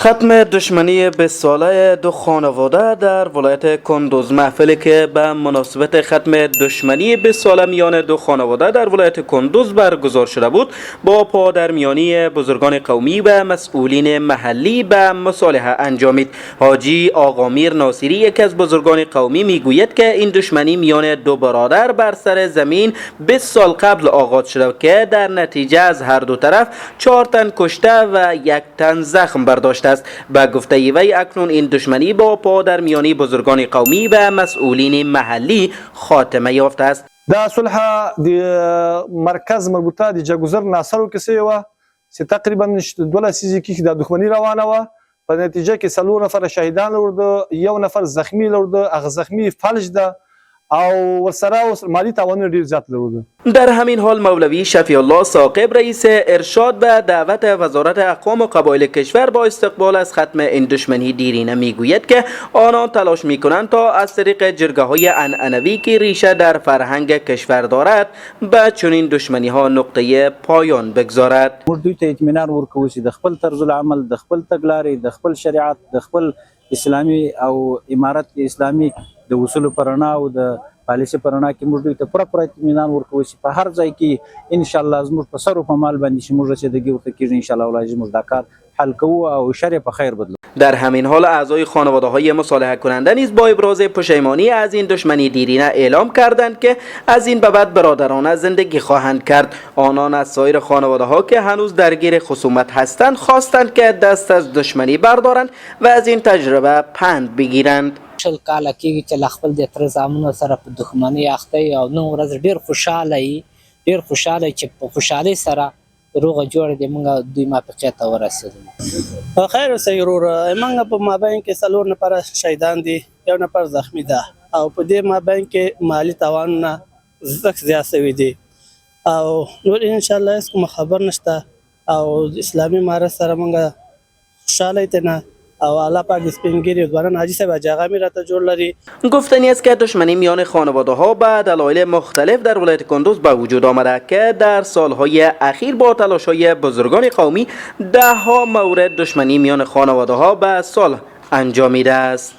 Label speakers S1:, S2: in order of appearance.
S1: ختم دشمنی 20 ساله دو خانواده در ولایت کندوز. محفلی که به مناسبت ختم دشمنی 20 ساله میان دو خانواده در ولایت کندوز برگزار شده بود، با پادرمیانی بزرگان قومی و مسئولین محلی به مصالحه انجامید. حاجی آقامیر ناصری، یکی از بزرگان قومی، میگوید که این دشمنی میان دو برادر بر سر زمین 20 سال قبل آغاز شده که در نتیجه از هر دو طرف 4 تن کشته و 1 تن زخم برداشت است. به گفته وی اکنون این دشمنی با پادرمیانی بزرگان قومی و مسئولین محلی خاتمه یافته است.
S2: دا صلح د مرکز مربوطه د جګوزر ناصرو کې و چې تقریبا 2 لسیزې کې د دښمنی روانه و. په نتیجه کې 4 نفر شهیدان لرده، 1 نفر زخمی لرده، هغه زخمی فلج ده او ورسره مالی تاوان ډیر زیات لرده.
S1: در همین حال مولوی شفیع الله ثاقب، رئیس ارشاد به دعوت وزارت اقوام و قبایل کشور با استقبال از ختم این دشمنی دیرینه، میگوید که آنان تلاش میکنند تا از طریق جرگه‌های عنعنوی که ریشه در فرهنگ کشور دارد به چنین دشمنی ها نقطه پایان بگذارد.
S3: موږ دوی ته اطمینان ورکوو چې د خپل طرز العمل، د خپل تګلارې، د خپل شریعت، د خپل اسلامي او امارت اسلامي د اصولو پر رڼا او د پالیسي پر رڼا کې موږ دوی ته پوره اطمینان ورکوو چې په هر ځای کې ان شاء الله زموږ په سر او په مال باندې چې موږ رسیدګي ورته کېږي، ان شاء الله ولایت موږ دا کار حل کوو او شر په خیر بدلو.
S1: در همین حال اعضای خانواده های مصالحه کننده نیز با ابراز پشیمانی از این دشمنی دیرینه اعلام کردند که از این به بعد برادرانه زندگی خواهند کرد. آنان از سایر خانواده ها که هنوز درگیر خصومت هستند خواستند که دست از دشمنی بردارند و از این تجربه پند بگیرند.
S4: شل کاله کېږي چې له خپل د تره زامنو سره په دښمنۍ اخته یې او نن ورځ ډېر خوشحاله یې چې په خوشحالۍ سره روغه جوړه دې موږ دوی موافقې ته ورسېدلو.
S5: خیر اوسئ وروره، موږ په مابین کې 4 نفر شهیدان دي، 1 نفر زخمی ده او په دې مابین کې مالی تاوانونه زیات شوي دي او نور انشاءالله هېڅ کومه خبر نشته او اسلامي امارت سره موږ خوشحاله یې تنه او الله پاک سپینگیری دوباره حاجی صاحب جاغا میرته جوړ لري.
S1: گفتنی است که دشمنی میان خانواده ها به دلایل مختلف در ولایت کندوز به وجود آمده که در سالهای اخیر با تلاش های بزرگان قومی 10 مورد دشمنی میان خانواده ها به صلح انجامیده است.